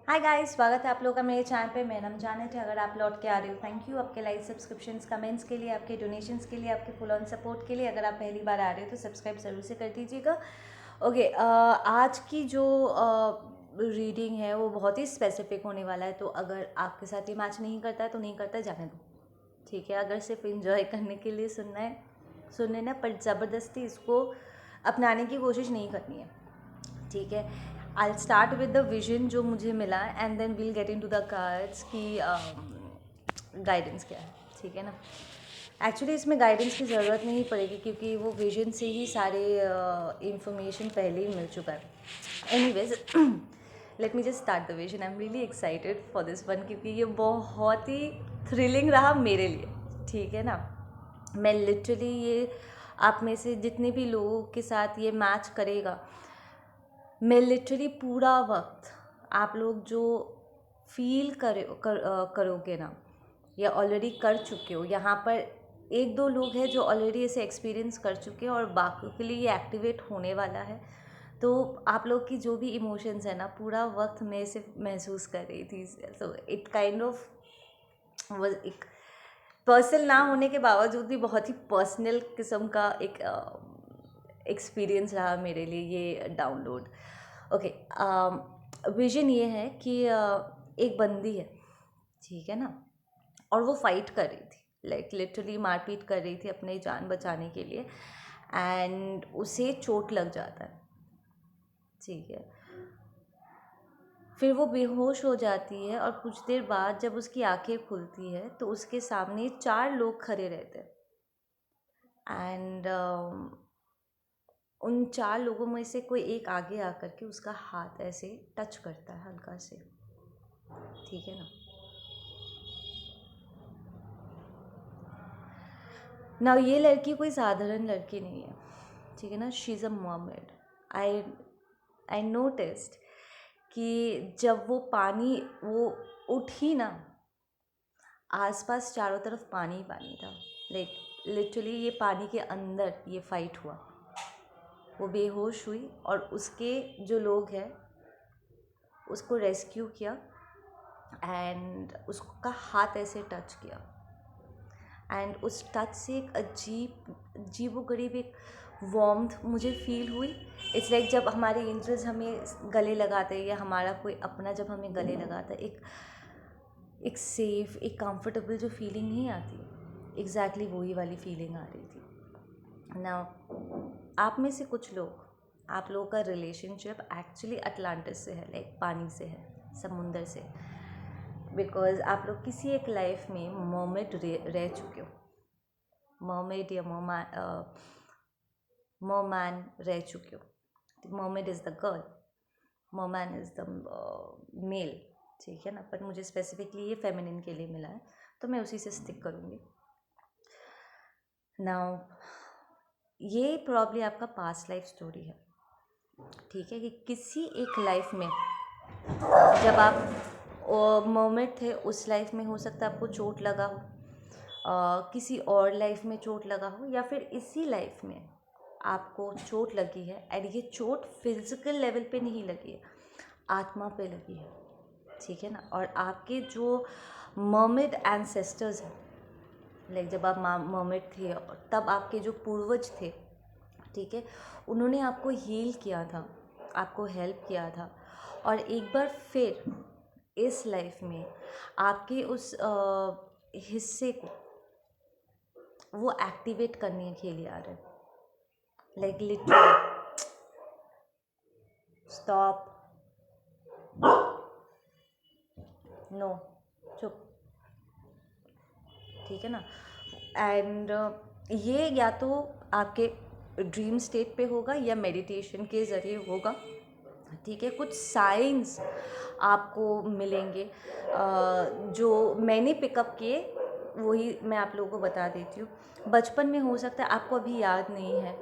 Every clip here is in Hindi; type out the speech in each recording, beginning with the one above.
हाय गाइस, स्वागत है आप लोगों का मेरे चैनल पे। मेरा नाम जानत है। अगर आप लौट के आ रहे हो, थैंक यू आपके लाइक, सब्सक्रिप्शंस, कमेंट्स के लिए, आपके डोनेशंस के लिए, आपके फुल ऑन सपोर्ट के लिए। अगर आप पहली बार आ रहे हो तो सब्सक्राइब ज़रूर से कर दीजिएगा। ओके, आज की जो रीडिंग है वो बहुत ही स्पेसिफिक होने वाला है, तो अगर आपके साथ ये मैच नहीं करता है तो नहीं करता है, जाने दो, ठीक है। अगर सिर्फ इंजॉय करने के लिए सुनना है सुन लेना, पर ज़बरदस्ती इसको अपनाने की कोशिश नहीं करनी है, ठीक है। I start with the vision जो मुझे मिला, and then we'll get into the cards की गाइडेंस क्या है, ठीक है ना। एक्चुअली इसमें गाइडेंस की ज़रूरत नहीं पड़ेगी क्योंकि वो विजन से ही सारे इंफॉर्मेशन पहले ही मिल चुका है। Anyways, let me just start the vision. I am really excited for this one क्योंकि ये बहुत ही थ्रिलिंग रहा मेरे लिए, ठीक है ना। मैं लिटरली ये आप में से जितने भी लोगों के साथ ये मैच करेगा, मैं लिटरली पूरा वक्त आप लोग जो फील करोगे ना, या ऑलरेडी कर चुके हो, यहाँ पर एक दो लोग हैं जो ऑलरेडी इसे एक्सपीरियंस कर चुके हैं और बाकियों के लिए ये एक्टिवेट होने वाला है। तो आप लोग की जो भी इमोशंस है ना, पूरा वक्त मैं इसे महसूस कर रही थी। सो इट काइंड ऑफ वो एक पर्सनल ना होने के बावजूद भी बहुत ही पर्सनल किस्म का एक एक्सपीरियंस रहा मेरे लिए ये डाउनलोड। ओके, विजन ये है कि एक बंदी है, ठीक है ना, और वो फाइट कर रही थी, लाइक लिटरली मारपीट कर रही थी अपनी जान बचाने के लिए, एंड उसे चोट लग जाता है, ठीक है। फिर वो बेहोश हो जाती है और कुछ देर बाद जब उसकी आंखें खुलती है तो उसके सामने 4 लोग खड़े रहते हैं, एंड उन 4 लोगों में से कोई एक आगे आकर के उसका हाथ ऐसे टच करता है हल्का से, ठीक है ना। ना ये लड़की कोई साधारण लड़की नहीं है, ठीक है ना। She is a mermaid. I I noticed कि जब वो उठी ना, आसपास चारों तरफ पानी ही पानी था, लाइक लिटरली ये पानी के अंदर ये फाइट हुआ। वो बेहोश हुई और उसके जो लोग हैं उसको रेस्क्यू किया, एंड उसका हाथ ऐसे टच किया, एंड उस टच से एक अजीबोगरीब एक वार्मथ मुझे फील हुई। इट्स लाइक जब हमारे एंजल्स हमें गले लगाते हैं या हमारा कोई अपना जब हमें गले लगाता है, एक एक सेफ, एक कंफर्टेबल जो फीलिंग नहीं आती, एग्जैक्टली वही वाली फीलिंग आ रही थी ना। आप में से कुछ लोग, आप लोगों का रिलेशनशिप एक्चुअली अटलांटिस से है, लाइक पानी से है, समुंदर से, बिकॉज आप लोग किसी एक लाइफ में मर्मेड रह चुके हो। मर्मेड या मरमैन रह चुके हो। Mermaid is the girl, merman is the male, ठीक है ना। पर मुझे स्पेसिफिकली ये फेमिनिन के लिए मिला है तो मैं उसी से स्टिक करूँगी। नाउ ये प्रॉब्ली आपका पास्ट लाइफ स्टोरी है, ठीक है, कि किसी एक लाइफ में जब आप मोमेंट थे, उस लाइफ में हो सकता है आपको चोट लगा हो, किसी और लाइफ में चोट लगा हो, या फिर इसी लाइफ में आपको चोट लगी है, एंड ये चोट फिजिकल लेवल पे नहीं लगी है, आत्मा पे लगी है, ठीक है ना। और आपके जो मर्मेड एंसेस्टर्स हैं, लाइक जब आप मर्मेड थे तब आपके जो पूर्वज थे, ठीक है, उन्होंने आपको हील किया था, आपको हेल्प किया था, और एक बार फिर इस लाइफ में आपके उस हिस्से को वो एक्टिवेट करने के लिए आ रहे हैं, लाइक लिटरली। स्टॉप, नो, चुप, ठीक है ना। एंड ये या तो आपके ड्रीम स्टेट पे होगा या मेडिटेशन के ज़रिए होगा, ठीक है। कुछ साइंस आपको मिलेंगे जो मैंने पिकअप किए, वही मैं आप लोगों को बता देती हूँ। बचपन में हो सकता है आपको अभी याद नहीं है,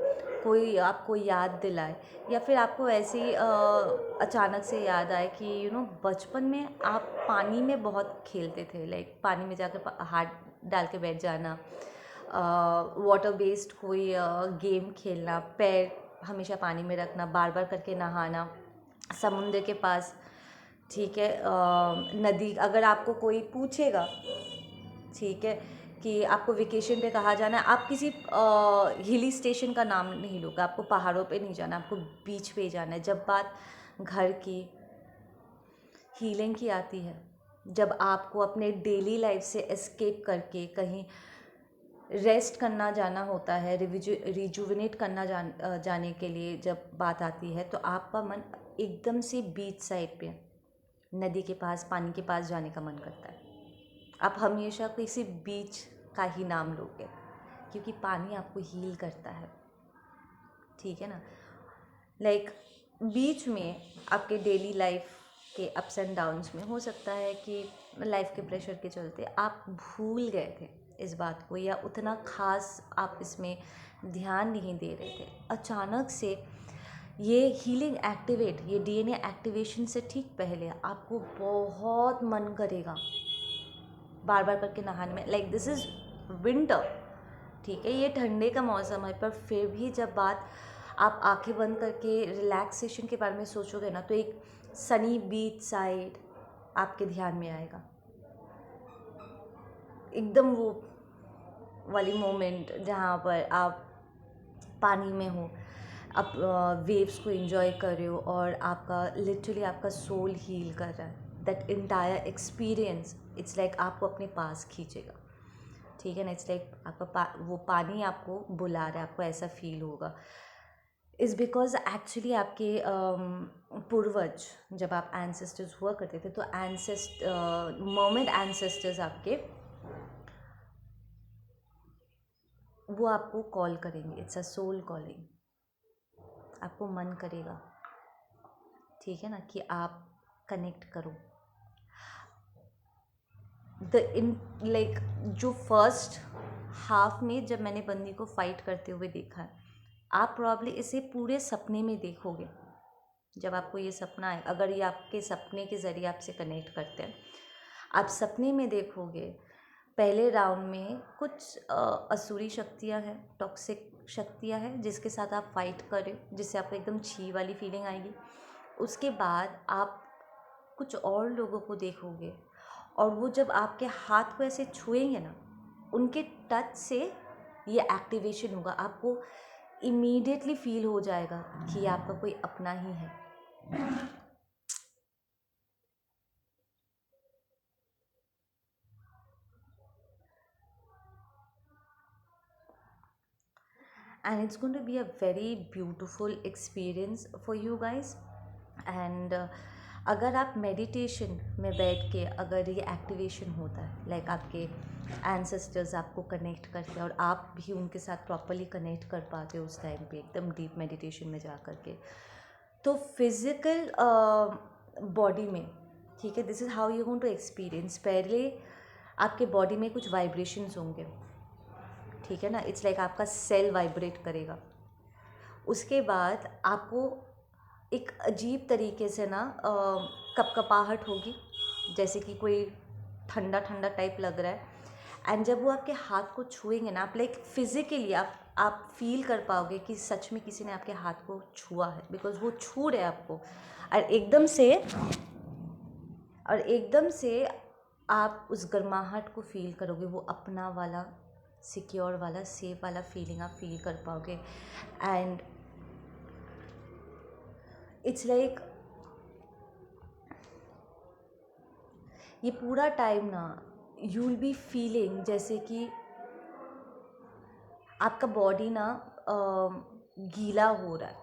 कोई आपको याद दिलाए, या फिर आपको ऐसे ही अचानक से याद आए कि बचपन में आप पानी में बहुत खेलते थे, लाइक पानी में जाकर हाथ डाल के बैठ जाना, वाटर बेस्ड कोई गेम खेलना, पैर हमेशा पानी में रखना, बार बार करके नहाना समुद्र के पास, ठीक है। नदी, अगर आपको कोई पूछेगा, ठीक है, कि आपको वेकेशन पे कहाँ जाना है, आप किसी हिली स्टेशन का नाम नहीं लोगे, आपको पहाड़ों पे नहीं जाना, आपको बीच पे ही जाना है। जब बात घर की हीलिंग की आती है, जब आपको अपने डेली लाइफ से एस्केप करके कहीं रेस्ट करना जाना होता है, रिजुविनेट करना जाने के लिए जब बात आती है, तो आपका मन एकदम से बीच साइड पे, नदी के पास, पानी के पास जाने का मन करता है। आप हमेशा किसी बीच का ही नाम लोगे, क्योंकि पानी आपको हील करता है, ठीक है ना। लाइक बीच में आपके डेली लाइफ के अप्स एंड डाउन्स में हो सकता है कि लाइफ के प्रेशर के चलते आप भूल गए थे इस बात को, या उतना खास आप इसमें ध्यान नहीं दे रहे थे। अचानक से ये हीलिंग एक्टिवेट, ये डीएनए एक्टिवेशन से ठीक पहले आपको बहुत मन करेगा बार बार करके नहाने में। लाइक दिस इज़ विंटर, ठीक है, ये ठंडे का मौसम है, पर फिर भी जब बात आप आंखें बंद करके रिलैक्सेशन के बारे में सोचोगे ना, तो एक सनी बीच साइड आपके ध्यान में आएगा, एकदम वो वाली मोमेंट जहाँ पर आप पानी में हो, आप वेव्स को एंजॉय कर रहे हो, और आपका लिटरली आपका सोल हील कर रहा है। That entire experience, it's like आपको अपने पास खींचेगा, ठीक है ना। इट्स लाइक आपका वो पानी आपको बुला रहा है, आपको ऐसा फील होगा। इज़ बिकॉज एक्चुअली आपके पूर्वज, जब आप एंसेस्टर्स हुआ करते थे, तो मोमेंट एंसेस्टर्स आपके, वो आपको कॉल करेंगे। इट्स अ सोल कॉलिंग, आपको मन करेगा, ठीक है ना, कि आप कनेक्ट करो। लाइक जो फर्स्ट हाफ में जब मैंने बंदी को फाइट करते हुए देखा है, आप प्रॉब्ली इसे पूरे सपने में देखोगे। जब आपको ये सपना है, अगर ये आपके सपने के ज़रिए आपसे कनेक्ट करते हैं, आप सपने में देखोगे पहले राउंड में कुछ असुरी शक्तियाँ हैं, टॉक्सिक शक्तियाँ हैं, जिसके साथ आप फाइट कर रहे हो, जिससे आपको एकदम छी वाली फीलिंग आएगी। उसके बाद आप कुछ और लोगों को देखोगे, और वो जब आपके हाथ को ऐसे छुएंगे ना, उनके टच से ये एक्टिवेशन होगा। आपको इमीडिएटली फील हो जाएगा कि आपका कोई अपना ही है। And it's going to be a very beautiful experience for you guys. And अगर आप मेडिटेशन में बैठ के अगर ये एक्टिवेशन होता है, लाइक आपके एंसेस्टर्स आपको कनेक्ट करते हैं और आप भी उनके साथ प्रॉपरली कनेक्ट कर पाते हो उस टाइम पे, एकदम डीप मेडिटेशन में जा कर के, तो फिज़िकल बॉडी में, ठीक है, this is how you going to experience. पहले आपके बॉडी में कुछ वाइब्रेशंस होंगे, ठीक है ना। इट्स लाइक आपका सेल वाइब्रेट करेगा। उसके बाद आपको एक अजीब तरीके से ना कपकपाहट होगी, जैसे कि कोई ठंडा ठंडा टाइप लग रहा है। एंड जब वो आपके हाथ को छुएंगे ना, आप लाइक फिज़िकली आप फील कर पाओगे कि सच में किसी ने आपके हाथ को छुआ है, बिकॉज वो छू रहे आपको। और एकदम से आप उस गर्माहट को फील करोगे, वो अपना वाला, सिक्योर वाला, सेफ वाला फीलिंग आप फील कर पाओगे। एंड इट्स लाइक ये पूरा टाइम ना यू विल बी फीलिंग जैसे कि आपका बॉडी ना गीला हो रहा है,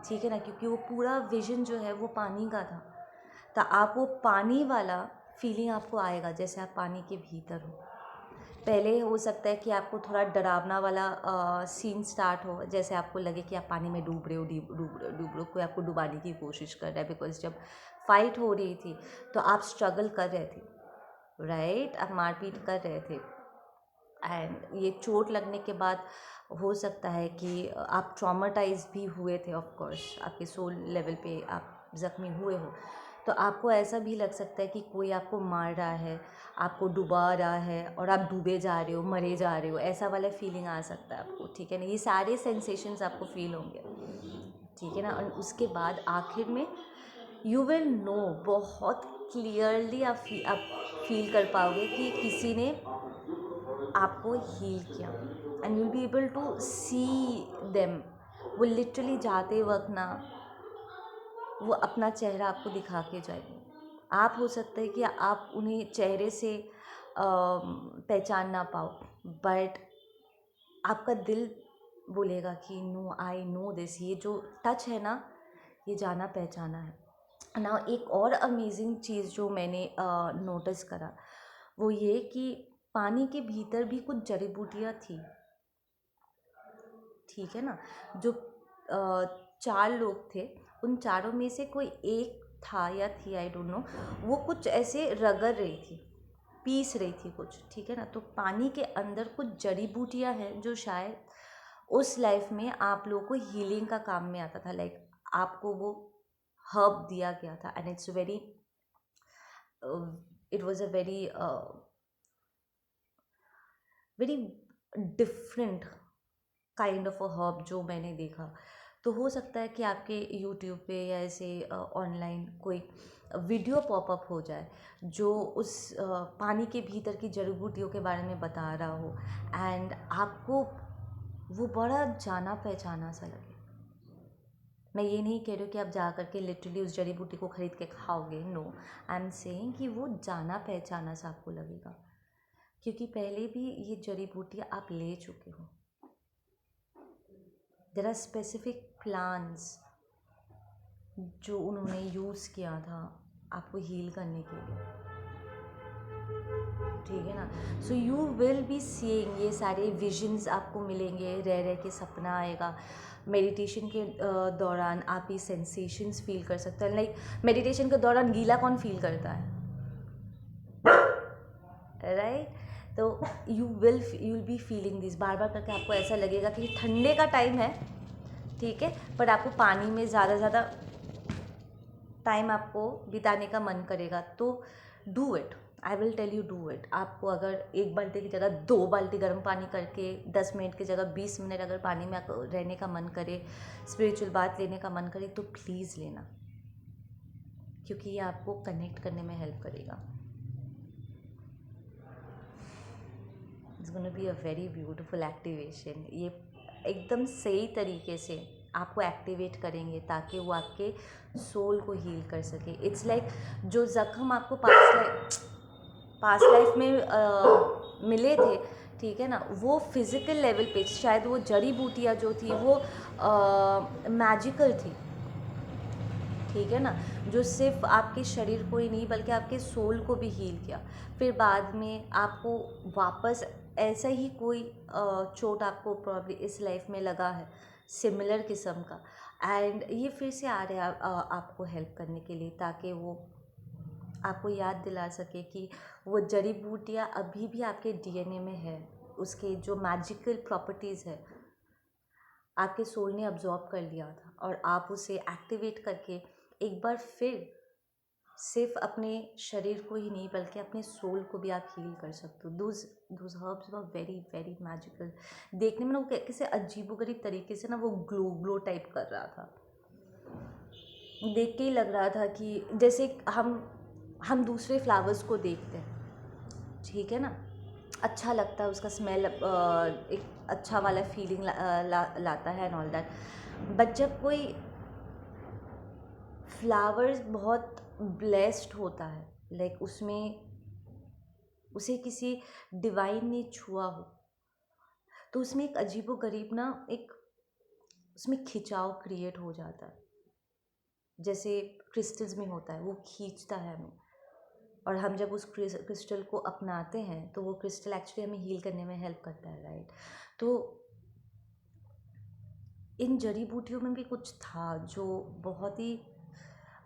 ठीक है ना, क्योंकि वो पूरा विजन जो है वो पानी का था। तो आप वो पानी वाला फीलिंग आपको आएगा, जैसे आप पानी के भीतर हो। पहले हो सकता है कि आपको थोड़ा डरावना वाला सीन स्टार्ट हो, जैसे आपको लगे कि आप पानी में डूब रहे हो, कोई आपको डुबाने की कोशिश कर रहा है। बिकॉज जब फाइट हो रही थी तो आप स्ट्रगल कर रहे थे, राइट, आप मारपीट कर रहे थे। एंड ये चोट लगने के बाद हो सकता है कि आप ट्रॉमाटाइज भी हुए थे, ऑफ कोर्स आपके सोल लेवल पे आप ज़ख्मी हुए हो। तो आपको ऐसा भी लग सकता है कि कोई आपको मार रहा है, आपको डुबा रहा है, और आप डूबे जा रहे हो, मरे जा रहे हो, ऐसा वाला फीलिंग आ सकता है आपको, ठीक है ना। ये सारे सेंसेशंस आपको फील होंगे, ठीक है ना। और उसके बाद आखिर में यू विल नो, बहुत क्लियरली आप फील कर पाओगे कि किसी ने आपको हील किया, and you be able to see them. वो लिटरली जाते वक्त ना वो अपना चेहरा आपको दिखा के जाएंगे। आप हो सकता है कि आप उन्हें चेहरे से पहचान ना पाओ, बट आपका दिल बोलेगा कि नो, आई नो दिस। ये जो टच है ना, ये जाना पहचाना है ना। एक और अमेजिंग चीज़ जो मैंने नोटिस करा वो ये कि पानी के भीतर भी कुछ जड़ी बूटियाँ थी, ठीक है ना। जो 4 लोग थे, उन चारों में से कोई एक था या थी, आई डोंट नो, वो कुछ ऐसे रगड़ रही थी, पीस रही थी कुछ, ठीक है ना। तो पानी के अंदर कुछ जड़ी बूटियाँ हैं जो शायद उस लाइफ में आप लोगों को हीलिंग का काम में आता था। लाइक आपको वो हर्ब दिया गया था, and it's very it was a very very different kind of a herb जो मैंने देखा। तो हो सकता है कि आपके यूट्यूब पे या ऐसे ऑनलाइन कोई वीडियो पॉपअप हो जाए जो उस पानी के भीतर की जड़ी बूटियों के बारे में बता रहा हो, एंड आपको वो बड़ा जाना पहचाना सा लगे। मैं ये नहीं कह रही हूँ कि आप जा कर के लिटरली उस जड़ी बूटी को ख़रीद के खाओगे, नो, आई एम सेइंग कि वो जाना पहचाना सा आपको लगेगा, क्योंकि पहले भी ये जड़ी बूटियाँ आप ले चुके हो। देयर आर स्पेसिफिक प्लांट्स जो उन्होंने यूज़ किया था आपको हील करने के लिए, ठीक है ना। So you will be seeing, ये सारे विजन्स आपको मिलेंगे, रह रह के सपना आएगा। मेडिटेशन के दौरान आप ये सेंसेशंस फील कर सकते हैं। लाइक मेडिटेशन के दौरान गीला कौन फील करता है, राइट? तो you will be feeling this, बार बार करके आपको ऐसा लगेगा कि ठंडे का टाइम है, ठीक है, पर आपको पानी में ज़्यादा टाइम आपको बिताने का मन करेगा, तो do it, I will tell you, do it. आपको अगर 1 बाल्टी की जगह 2 बाल्टी गर्म पानी करके 10 मिनट की जगह 20 मिनट अगर पानी में आपको रहने का मन करे, स्पिरिचुअल बात लेने का मन करे, तो प्लीज़ लेना, क्योंकि ये आपको कनेक्ट करने में हेल्प करेगा। It's gonna be a very beautiful activation. ये एकदम सही तरीके से आपको एक्टिवेट करेंगे ताकि वो आपके सोल को हील कर सके। इट्स लाइक जो ज़ख्म आपको पास्ट लाइफ में मिले थे, ठीक है ना, वो फिज़िकल लेवल पे शायद वो जड़ी बूटियाँ जो थी वो मैजिकल थी, ठीक है ना, जो सिर्फ आपके शरीर को ही नहीं बल्कि आपके सोल को भी हील किया। फिर बाद में आपको वापस ऐसा ही कोई चोट आपको प्रॉब्लम इस लाइफ में लगा है सिमिलर किस्म का, एंड ये फिर से आ रहा है आपको हेल्प करने के लिए, ताकि वो आपको याद दिला सके कि वो जड़ी बूटियाँ अभी भी आपके डीएनए में है, उसके जो मैजिकल प्रॉपर्टीज़ है आपके सोल ने अब्जॉर्ब कर लिया था, और आप उसे एक्टिवेट करके एक बार फिर सिर्फ अपने शरीर को ही नहीं बल्कि अपने सोल को भी आप हील कर सकते हो। Those herbs were very very magical. देखने में ना वो कैसे अजीबोगरीब तरीके से ना वो ग्लो टाइप कर रहा था, देख के ही लग रहा था कि जैसे हम दूसरे फ्लावर्स को देखते हैं, ठीक है ना, अच्छा लगता है, उसका स्मेल एक अच्छा वाला फीलिंग लाता है एंड ऑल दैट, बट जब कोई फ्लावर्स बहुत ब्लेस्ड होता है, लाइक उसमें उसे किसी डिवाइन ने छुआ हो, तो उसमें एक अजीबोगरीब ना एक उसमें खिंचाव क्रिएट हो जाता है, जैसे क्रिस्टल्स में होता है, वो खींचता है हमें, और हम जब उस क्रिस्टल को अपनाते हैं तो वो क्रिस्टल एक्चुअली हमें हील करने में हेल्प करता है, राइट? तो इन जड़ी बूटियों में भी कुछ था जो बहुत ही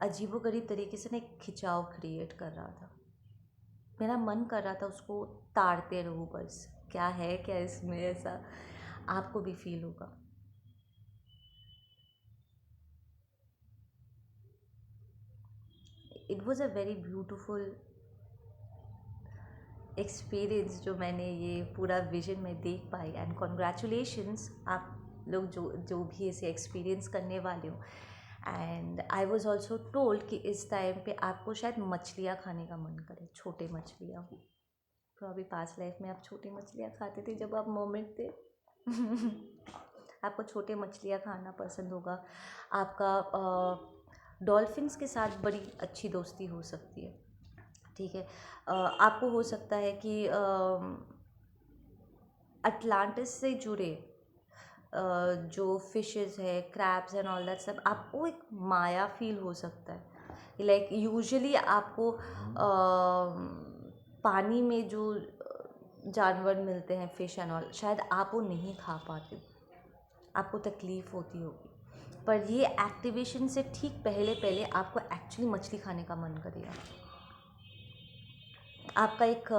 अजीबोगरीब तरीके से ना एक खिंचाव क्रिएट कर रहा था। मेरा मन कर रहा था उसको ताड़ते रहूँ बस, क्या है क्या इसमें ऐसा, आपको भी फील होगा। It was a very beautiful experience जो मैंने ये पूरा विजन में देख पाई, एंड कॉन्ग्रेचुलेशंस आप लोग जो भी इसे एक्सपीरियंस करने वाले हो, and I was also told कि इस टाइम पे आपको शायद मछलियाँ खाने का मन करे, छोटे मछलियाँ। तो अभी पास्ट लाइफ में आप छोटी मछलियाँ खाते थे जब आप मोमेंट थे। आपको छोटे मछलियाँ खाना पसंद होगा। आपका डॉल्फिन्स के साथ बड़ी अच्छी दोस्ती हो सकती है, ठीक है। आपको हो सकता है कि अटलांटिस से जुड़े जो फिशेस है, क्रैब्स एंड ऑल दैट सब, आपको एक माया फील हो सकता है। लाइक यूजुअली आपको पानी में जो जानवर मिलते हैं, फिश एंड ऑल, शायद आप वो नहीं खा पाते हो, आपको तकलीफ़ होती होगी। पर ये एक्टिवेशन से ठीक पहले पहले आपको एक्चुअली मछली खाने का मन करेगा। आपका एक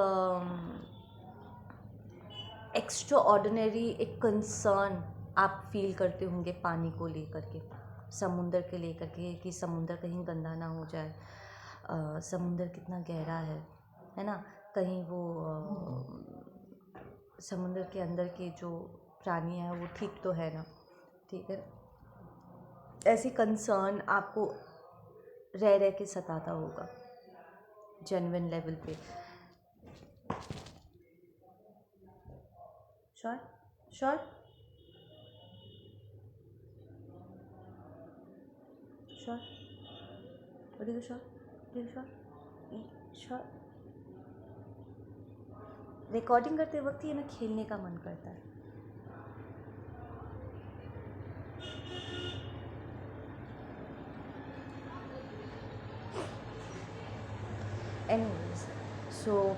एक्स्ट्रा ऑर्डिनरी एक कंसर्न आप फील करते होंगे पानी को लेकर के, समुंदर के लेकर के, कि समुंदर कहीं गंदा ना हो जाए, समुंदर कितना गहरा है ना, कहीं वो समुंदर के अंदर के जो प्राणी हैं वो ठीक तो है ना, ठीक है। ऐसी कंसर्न आपको रह रह के सताता होगा जेन्युइन लेवल पे। Sure sure sure sure sure. Recording करते वक्त ही ना खेलने का मन करता है। एनीवेज, सो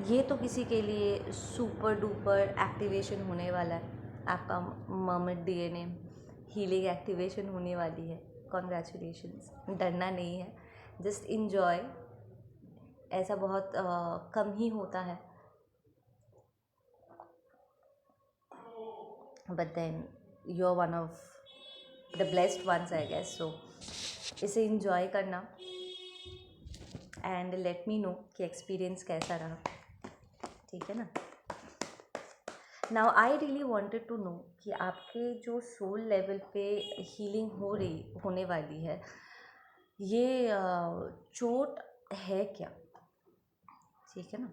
ये तो किसी के लिए सुपर डुपर एक्टिवेशन होने वाला है। आपका मर्मेड डीएनए हीलिंग एक्टिवेशन होने वाली है। कॉन्ग्रेचुलेशंस। डरना नहीं है, जस्ट इन्जॉय। ऐसा बहुत कम ही होता है, but then you are one of the blessed ones I guess. So इसे इन्जॉय करना एंड लेट मी नो कि एक्सपीरियंस कैसा रहा, ठीक है ना। Now I really wanted to know कि आपके जो सोल लेवल पे हीलिंग होने वाली है, ये चोट है क्या, ठीक है ना।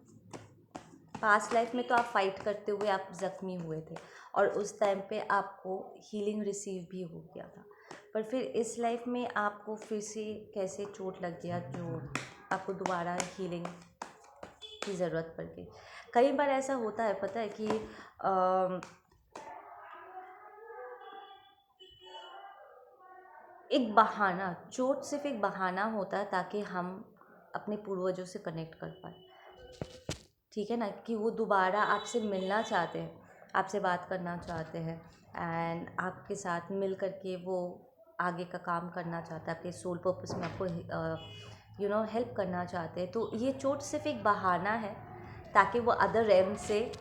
पास्ट लाइफ में तो आप फाइट करते हुए आप ज़ख्मी हुए थे और उस टाइम पे आपको हीलिंग रिसीव भी हो गया था, पर फिर इस लाइफ में आपको फिर से कैसे चोट लग गया जो आपको दोबारा हीलिंग की ज़रूरत पड़ गई। कई बार ऐसा होता है, पता है कि एक बहाना, चोट सिर्फ एक बहाना होता है ताकि हम अपने पूर्वजों से कनेक्ट कर पाए, ठीक है ना। कि वो दोबारा आपसे मिलना चाहते हैं, आपसे बात करना चाहते हैं एंड आपके साथ मिल करके वो आगे का काम करना चाहता है, आपके सोल पर्पस में आपको हेल्प करना चाहते हैं। तो ये चोट सिर्फ एक बहाना है ताकि वो अदर रेम से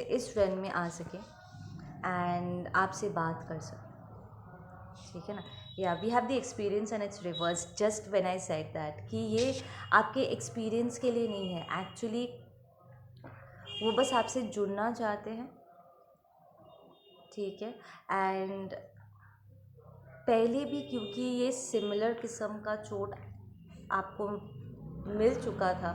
इस रेम में आ सके एंड आपसे बात कर सके, ठीक है ना। Yeah we have the experience and it's reverse just when I said that कि ये आपके एक्सपीरियंस के लिए नहीं है, एक्चुअली वो बस आपसे जुड़ना चाहते हैं, ठीक है। एंड पहले भी क्योंकि ये सिमिलर किस्म का चोट आपको मिल चुका था,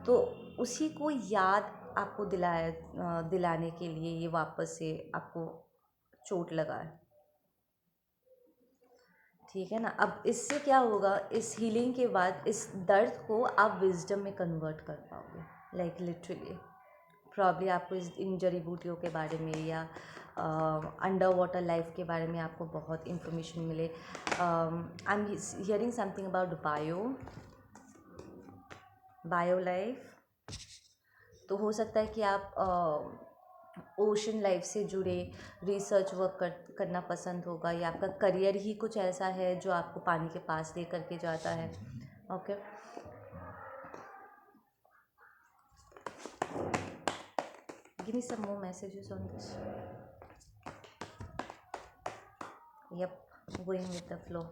तो उसी को याद आपको दिलाने के लिए ये वापस से आपको चोट लगा है, ठीक है ना। अब इससे क्या होगा, इस हीलिंग के बाद इस दर्द को आप विजडम में कन्वर्ट कर पाओगे, लाइक लिटरली। प्रॉब्ली आपको इन जड़ी बूटियों के बारे में या अंडर वाटर लाइफ के बारे में आपको बहुत इन्फॉर्मेशन मिले। I am hearing something about bio life. तो हो सकता है कि आप ओशन लाइफ से जुड़े रिसर्च वर्क करना पसंद होगा, या आपका करियर ही कुछ ऐसा है जो आपको पानी के पास ले करके जाता है, okay. Give me some more messages on this. Yup, going with the flow.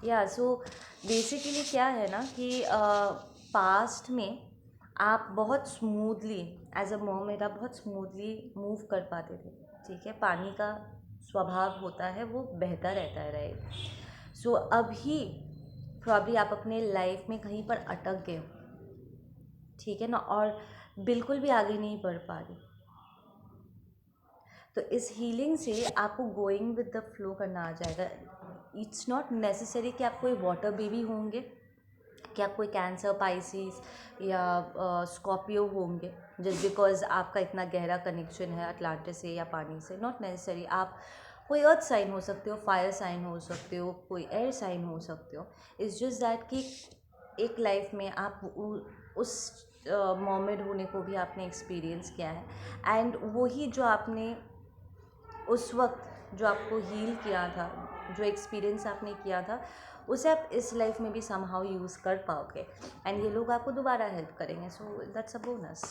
Yeah so basically क्या है ना कि पास्ट में आप बहुत स्मूथली एज अ मर्मेड आप बहुत स्मूथली मूव कर पाते थे, ठीक है। पानी का स्वभाव होता है वो बहता रहता है, राइट। सो अभी प्रॉब्ली आप अपने लाइफ में कहीं पर अटक गए हो, ठीक है ना, और बिल्कुल भी आगे नहीं बढ़ पा रहे। तो इस हीलिंग से आपको गोइंग विद द फ्लो करना आ जाएगा। इट्स नॉट नेसेसरी कि आप कोई वाटर बेबी होंगे, कि आप कोई कैंसर, पाइसिस या स्कॉर्पियो होंगे जस्ट बिकॉज आपका इतना गहरा कनेक्शन है अटलांटिस से या पानी से। Not necessary. आप कोई अर्थ साइन हो सकते हो, फायर साइन हो सकते हो, कोई एयर साइन हो सकते हो। इट्स जस्ट दैट कि एक लाइफ में आप उस मोमेंट होने को भी आपने एक्सपीरियंस किया है, एंड वही जो आपने उस वक्त जो आपको हील किया था, जो एक्सपीरियंस आपने किया था, उसे आप इस लाइफ में भी समहाउ यूज़ कर पाओगे, एंड ये लोग आपको दोबारा हेल्प करेंगे। So that's a bonus.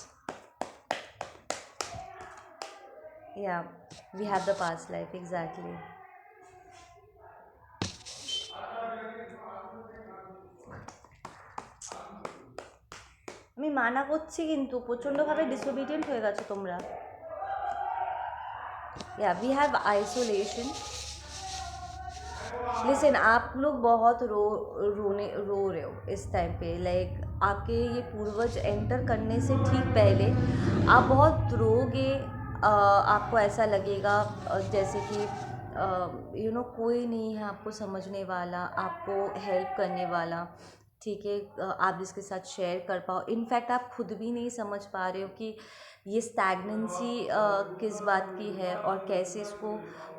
या we have the past life, exactly. আমি মানা করছি কিন্তু প্রচণ্ডভাবে ডিসোবিডিয়েন্ট হয়ে গেছো তোমরা। या वी हैव आइसोलेशन। लिसन, आप लोग बहुत रो रहे हो इस टाइम पे। लाइक आपके ये पूर्वज एंटर करने से ठीक पहले आप बहुत रोगे। आपको ऐसा लगेगा जैसे कि कोई नहीं है आपको समझने वाला, आपको हेल्प करने वाला, ठीक है। आप जिसके साथ शेयर कर पाओ। इनफैक्ट आप खुद भी नहीं समझ पा रहे हो कि ये स्टैग्नेंसी किस बात की है और कैसे इसको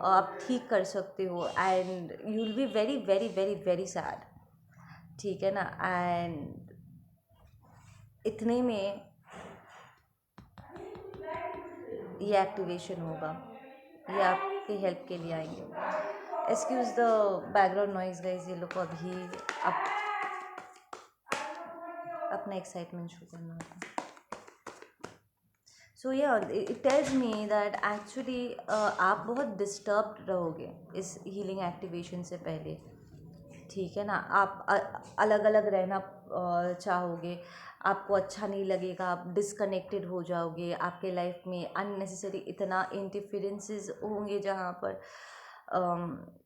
आप ठीक कर सकते हो, and you will be very very very very sad, ठीक है ना। एंड इतने में ये एक्टिवेशन होगा, ये आपकी हेल्प के लिए आएंगे। Excuse the background noise guys, ये लोग को अभी अपना एक्साइटमेंट शो करना होता। So it tells me that actually आप बहुत डिस्टर्ब रहोगे इस हीलिंग एक्टिवेशन से पहले, ठीक है ना। आप अलग अलग रहना चाहोगे, आपको अच्छा नहीं लगेगा, आप डिसकनेक्टेड हो जाओगे, आपके लाइफ में अननेसेसरी इतना इंटरफेरेंसेस होंगे जहाँ पर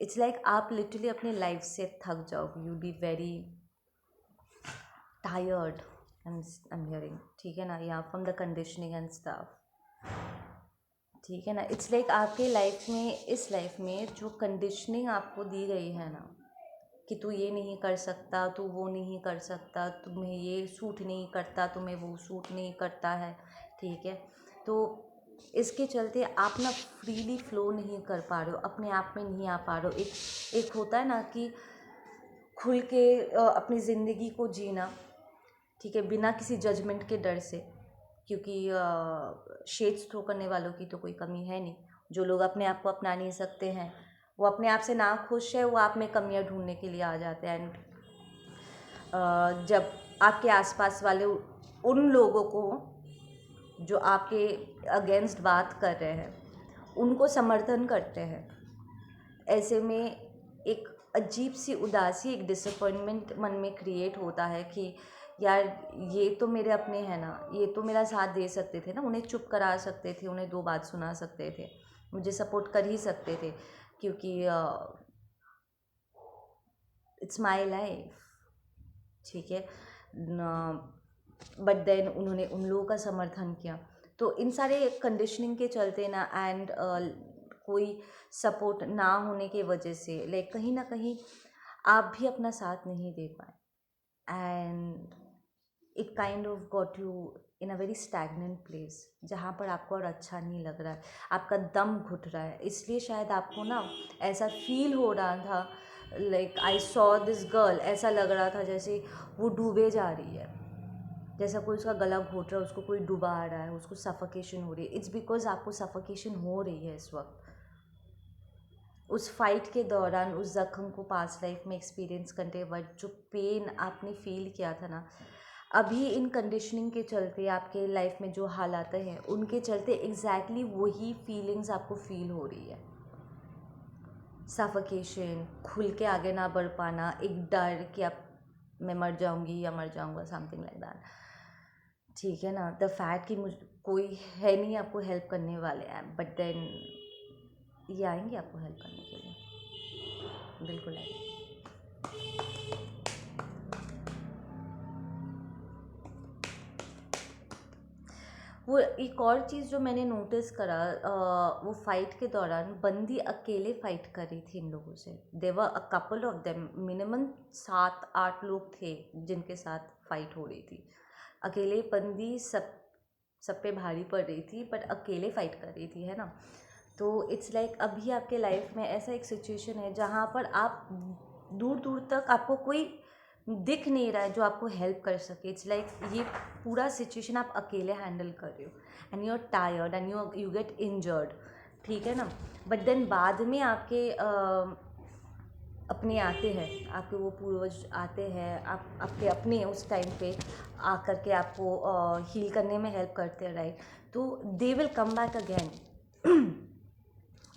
इट्स लाइक आप लिटरली अपने लाइफ से थक जाओगे। You be very tired, I am hearing, ठीक है ना, या from the conditioning and stuff, ठीक है ना। इट्स लाइक आपके लाइफ में, इस लाइफ में जो कंडीशनिंग आपको दी गई है ना, कि तू ये नहीं कर सकता, तू वो नहीं कर सकता, तुम्हें ये सूट नहीं करता, तुम्हें वो सूट नहीं करता है, ठीक है। तो इसके चलते आप ना फ्रीली फ्लो नहीं कर पा रहे हो, अपने आप में नहीं आ पा रहे हो। एक होता है ना कि खुल के अपनी ज़िंदगी को जीना, ठीक है, बिना किसी जजमेंट के डर से, क्योंकि शेड्स थ्रो करने वालों की तो कोई कमी है नहीं। जो लोग अपने आप को अपना नहीं सकते हैं, वो अपने आप से ना खुश है, वो आप में कमियां ढूंढने के लिए आ जाते हैं। एंड जब आपके आसपास वाले उन लोगों को जो आपके अगेंस्ट बात कर रहे हैं उनको समर्थन करते हैं, ऐसे में एक अजीब सी उदासी, एक डिसअपॉइंटमेंट मन में क्रिएट होता है कि यार ये तो मेरे अपने हैं ना, ये तो मेरा साथ दे सकते थे ना, उन्हें चुप करा सकते थे, उन्हें दो बात सुना सकते थे, मुझे सपोर्ट कर ही सकते थे, क्योंकि इट्स माई लाइफ, ठीक है। बट देन उन्होंने उन लोगों का समर्थन किया। तो इन सारे कंडीशनिंग के चलते ना, एंड कोई सपोर्ट ना होने की वजह से, लाइक कहीं ना कहीं आप भी अपना साथ नहीं दे पाए, and it kind of got you in a very stagnant place, जहाँ पर आपको और अच्छा नहीं लग रहा है, आपका दम घुट रहा है। इसलिए शायद आपको ना ऐसा फील हो रहा था, like I saw this girl, ऐसा लग रहा था जैसे वो डूबे जा रही है, जैसा कोई उसका गला घोट रहा है, उसको कोई डुबा रहा है, उसको सफोकेशन हो रही है। इट्स बिकॉज आपको सफोकेशन हो रही है इस वक्त। उस फाइट के दौरान उस ज़ख्म को पास्ट लाइफ में एक्सपीरियंस करते वक्त जो पेन आपने फील किया था ना, अभी इन कंडीशनिंग के चलते आपके लाइफ में जो हालात हैं उनके चलते एग्जैक्टली वही फीलिंग्स आपको फील हो रही है। सफोकेशन, खुल के आगे ना बढ़ पाना, एक डर कि अब मैं मर जाऊंगी या मर जाऊंगा, समथिंग लाइक दैट। ठीक है ना, द फैक्ट कि मुझ कोई है नहीं आपको हेल्प करने वाले हैं, बट देन ये आएंगे आपको हेल्प करने के लिए, बिल्कुल आएंगे। वो एक और चीज़ जो मैंने नोटिस करा, वो फाइट के दौरान बंदी अकेले फाइट कर रही थी इन लोगों से। There were a couple of them, minimum 7-8 लोग थे जिनके साथ फाइट हो रही थी। अकेले बंदी सब पे भारी पड़ रही थी, बट अकेले फाइट कर रही थी, है ना। तो इट्स लाइक अभी आपके लाइफ में ऐसा एक सिचुएशन है जहाँ पर आप दूर दूर तक आपको कोई दिख नहीं रहा है जो आपको हेल्प कर सके। इट्स लाइक ये पूरा सिचुएशन आप अकेले हैंडल कर रहे हो, and you are tired and you get injured, ठीक है ना। बट देन बाद में आपके अपने आते हैं, आपके वो पूर्वज आते हैं, आपके अपने उस टाइम पे आकर के आपको हील करने में हेल्प करते हैं, राइट। तो they will come back again.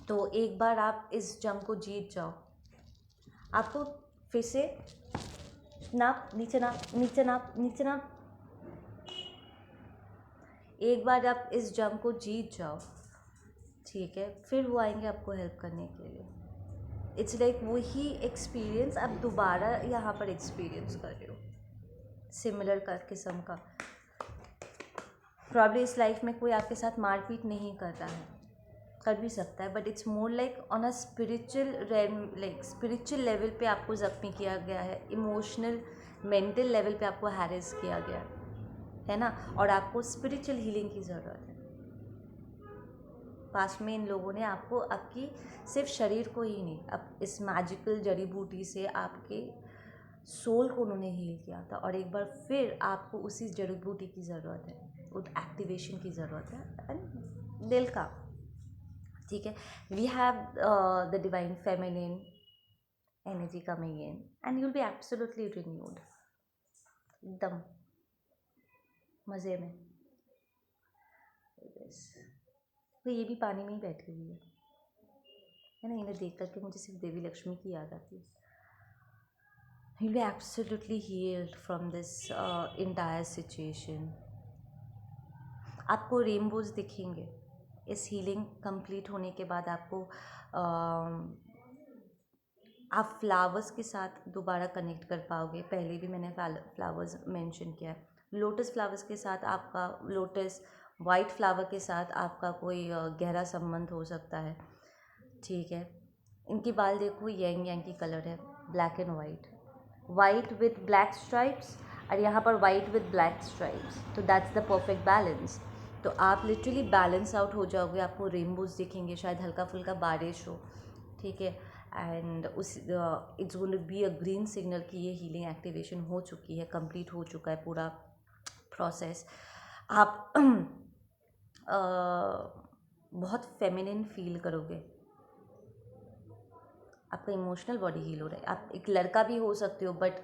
तो एक बार आप इस जंग को जीत जाओ, आपको फिर से नाप नीचे, नाप नीचे, नाप नीचे, नाप। एक बार आप इस जंग को जीत जाओ, ठीक है, फिर वो आएंगे आपको हेल्प करने के लिए। इट्स लाइक वही एक्सपीरियंस आप दोबारा यहाँ पर एक्सपीरियंस कर रहे हो, सिमिलर का किस्म का। प्रॉब्लम इस लाइफ में कोई आपके साथ मारपीट नहीं कर रहा है, कर भी सकता है, but it's more like on a spiritual like spiritual level पे आपको ज़ख्मी किया गया है, इमोशनल मेंटल लेवल पे आपको हैरेस किया गया है ना, और आपको स्पिरिचुअल हीलिंग की ज़रूरत है। पास में इन लोगों ने आपको आपकी सिर्फ शरीर को ही नहीं, अब इस मैजिकल जड़ी बूटी से आपके सोल को उन्होंने हील किया था, और एक बार फिर आपको उसी जड़ी बूटी की ज़रूरत है, उस एक्टिवेशन की ज़रूरत है, एंड दिल का, ठीक है। We have the divine feminine energy coming in, and you will be absolutely renewed, एकदम मज़े में। तो ये भी पानी में ही बैठी हुई है ना, इन्हें देख करके मुझे सिर्फ देवी लक्ष्मी की याद आती है। You will be absolutely healed from this entire situation. आपको रेनबोज दिखेंगे इस हीलिंग कंप्लीट होने के बाद। आपको आप फ्लावर्स के साथ दोबारा कनेक्ट कर पाओगे। पहले भी मैंने फ्लावर्स मेंशन किया है। लोटस फ्लावर्स के साथ आपका, लोटस वाइट फ्लावर के साथ आपका कोई गहरा संबंध हो सकता है, ठीक है। इनकी बाल देखो, यंग यंग की कलर है, black and white, white with black stripes, और यहाँ पर वाइट विथ ब्लैक स्ट्राइप्स, तो दैट्स द परफेक्ट बैलेंस। तो आप लिटरली बैलेंस आउट हो जाओगे, आपको रेनबोज दिखेंगे, शायद हल्का फुल्का बारिश हो, ठीक है, एंड उस it's going to be a green signal कि ये हीलिंग एक्टिवेशन हो चुकी है, कंप्लीट हो चुका है पूरा प्रोसेस। आप बहुत फेमिनिन फील करोगे, आपका इमोशनल बॉडी हील हो रहा है। आप एक लड़का भी हो सकते हो, but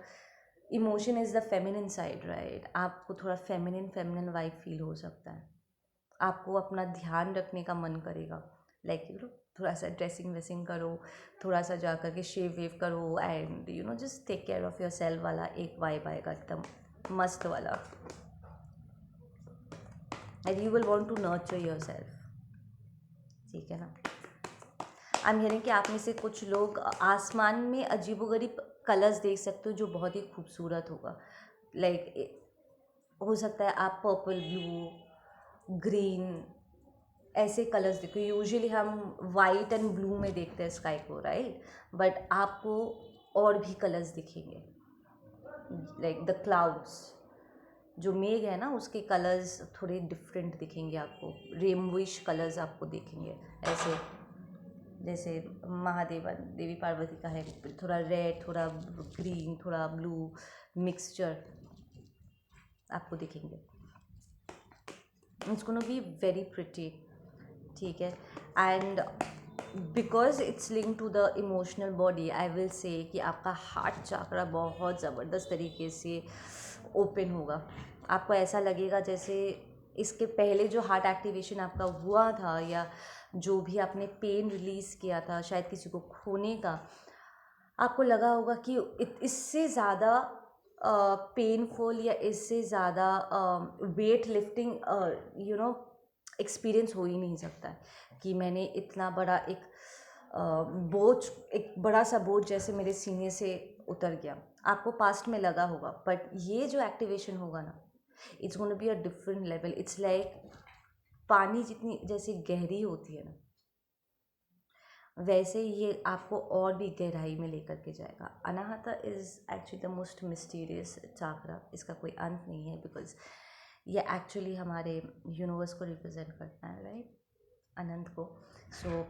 emotion is the feminine side, right. आपको थोड़ा फेमिनिन वाइब फील हो सकता है, आपको अपना ध्यान रखने का मन करेगा, लाइक यू नो थोड़ा सा ड्रेसिंग वेसिंग करो, थोड़ा सा जा कर के शेव वेव करो, and you know just take care of yourself वाला एक वाइब आएगा एकदम मस्त वाला, and you will want to nurture yourself, ठीक है ना। आई एम हियरिंग कि आप में से कुछ लोग आसमान में अजीबोगरीब कलर्स देख सकते हो जो बहुत ही खूबसूरत होगा, लाइक हो सकता है आप पर्पल, ब्लू, ग्रीन ऐसे कलर्स देखो। यूजुअली हम वाइट एंड ब्लू में देखते हैं स्काई को, राइट, बट आपको और भी कलर्स दिखेंगे, लाइक द क्लाउड्स, जो मेघ है ना उसके कलर्स थोड़े डिफरेंट दिखेंगे आपको, रेनबोइश कलर्स आपको दिखेंगे, ऐसे जैसे महादेवा देवी पार्वती का है, थोड़ा रेड, थोड़ा ग्रीन, थोड़ा ब्लू मिक्सचर आपको दिखेंगे। It's gonna be very pretty, ठीक है, and because it's link to the emotional body, I will say कि आपका हार्ट चाकरा बहुत ज़बरदस्त तरीके से ओपन होगा। आपको ऐसा लगेगा जैसे इसके पहले जो हार्ट एक्टिवेशन आपका हुआ था, या जो भी आपने पेन रिलीज़ किया था शायद किसी को खोने का, आपको लगा होगा कि इससे ज़्यादा पेनफुल या इससे ज़्यादा वेट लिफ्टिंग एक्सपीरियंस हो ही नहीं सकता है कि मैंने इतना बड़ा एक बोझ, एक बड़ा सा बोझ जैसे मेरे सीने से उतर गया। आपको पास्ट में लगा होगा, बट ये जो एक्टिवेशन होगा ना, it's gonna be a different level. It's like पानी जितनी जैसे गहरी होती है ना, वैसे ये आपको और भी गहराई में लेकर के जाएगा। Anahata is actually the most mysterious chakra. इसका कोई अंत नहीं है, बिकॉज ये एक्चुअली हमारे यूनिवर्स को रिप्रेजेंट करता है, राइट, अनंत को। सो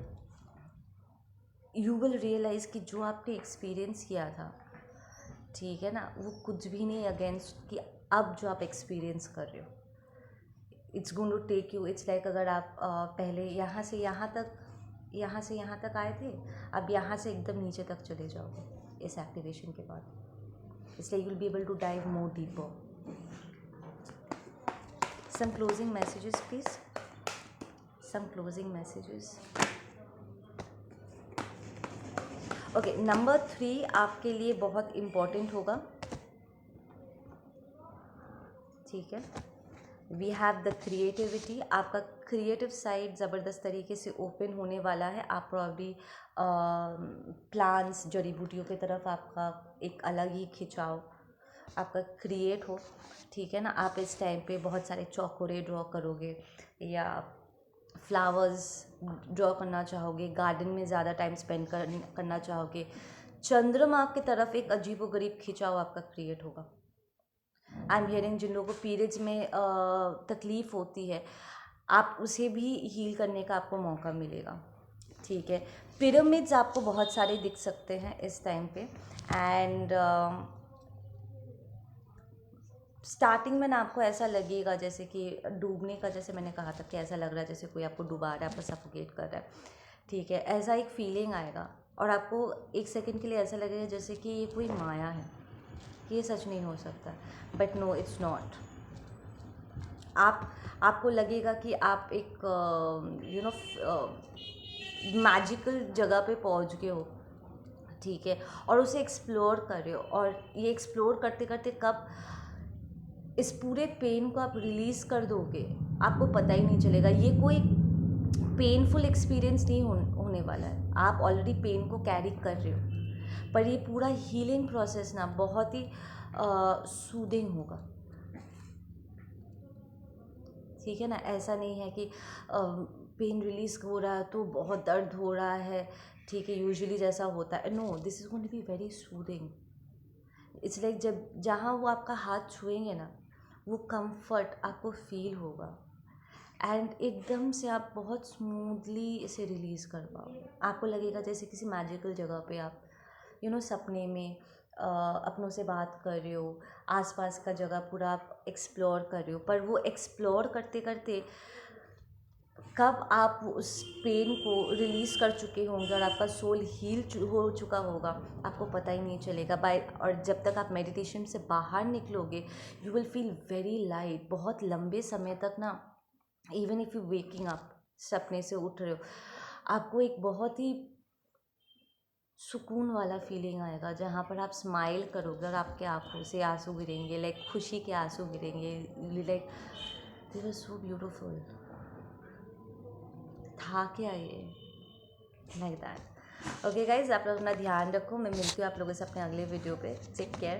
यू विल रियलाइज़ कि जो आपने एक्सपीरियंस किया था, ठीक है ना, वो कुछ भी नहीं अगेंस्ट कि अब जो आप एक्सपीरियंस कर रहे हो, it's going to take you. It's like अगर आप पहले यहाँ से यहाँ तक आए थे, अब यहाँ से एकदम नीचे तक चले जाओगे इस एक्टिवेशन के बाद। It's like you will be able to dive more deeper. Some closing messages please, some closing messages. Okay, number 3 आपके लिए बहुत इम्पॉर्टेंट होगा, ठीक है। We have the creativity. आपका क्रिएटिव साइड ज़बरदस्त तरीके से ओपन होने वाला है। आप प्रॉब्ली प्लांट्स, जड़ी बूटियों की तरफ आपका एक अलग ही खिंचाव आपका क्रिएट हो, ठीक है ना। आप इस टाइम पे बहुत सारे चौकोरे ड्रॉ करोगे या फ्लावर्स ड्रॉ करना चाहोगे, गार्डन में ज़्यादा टाइम स्पेंड करना चाहोगे। चंद्रमा की तरफ एक अजीबोगरीब खिंचाव आपका क्रिएट होगा। आई एम हियरिंग जिन लोगों को पीरियड्स में तकलीफ़ होती है, आप उसे भी हील करने का आपको मौका मिलेगा, ठीक है। पिरामिड्स आपको बहुत सारे दिख सकते हैं इस टाइम पे। एंड स्टार्टिंग में ना आपको ऐसा लगेगा जैसे कि डूबने का, जैसे मैंने कहा था कि ऐसा लग रहा है जैसे कोई आपको डुबा रहा है, आपको सफोकेट कर रहा है, ठीक है। ऐसा एक फीलिंग आएगा और आपको एक सेकंड के लिए ऐसा लगेगा जैसे कि ये कोई माया है, ये सच नहीं हो सकता, बट नो, इट्स नॉट। आपको लगेगा कि आप एक मैजिकल जगह पे पहुंच गए हो, ठीक है, और उसे एक्सप्लोर कर रहे हो। और ये एक्सप्लोर करते करते कब इस पूरे पेन को आप रिलीज़ कर दोगे, आपको पता ही नहीं चलेगा। ये कोई पेनफुल एक्सपीरियंस नहीं होने वाला है। आप ऑलरेडी पेन को कैरी कर रहे हो, पर ये पूरा हीलिंग प्रोसेस ना बहुत ही सूदिंग होगा, ठीक है ना। ऐसा नहीं है कि पेन रिलीज़ हो रहा है तो बहुत दर्द हो रहा है, ठीक है, यूजुअली जैसा होता है। No, this is going to be very soothing. It's like जब जहाँ वो आपका हाथ छुएंगे ना, वो कंफर्ट आपको फील होगा एंड एकदम से आप बहुत स्मूथली इसे रिलीज़ कर पाओगे। आपको लगेगा जैसे किसी मैजिकल जगह पे आप सपने में अपनों से बात कर रहे हो, आसपास का जगह पूरा आप एक्सप्लोर कर रहे हो। पर वो एक्सप्लोर करते करते कब आप उस पेन को रिलीज़ कर चुके होंगे और आपका सोल हील हो चुका होगा, आपको पता ही नहीं चलेगा। और जब तक आप मेडिटेशन से बाहर निकलोगे, you will feel very light. बहुत लंबे समय तक ना, even if you waking up, सपने से उठ रहे हो, आपको एक बहुत ही सुकून वाला फीलिंग आएगा, जहाँ पर आप स्माइल करोगे और आपके आँखों से आंसू गिरेंगे, लाइक खुशी के आंसू गिरेंगे, like this was so beautiful. था क्या ये, लाइक दैट। ओके गाइज, आप लोग अपना ध्यान रखो। मैं मिलती हूँ आप लोगों से अपने अगले वीडियो पे। Take care.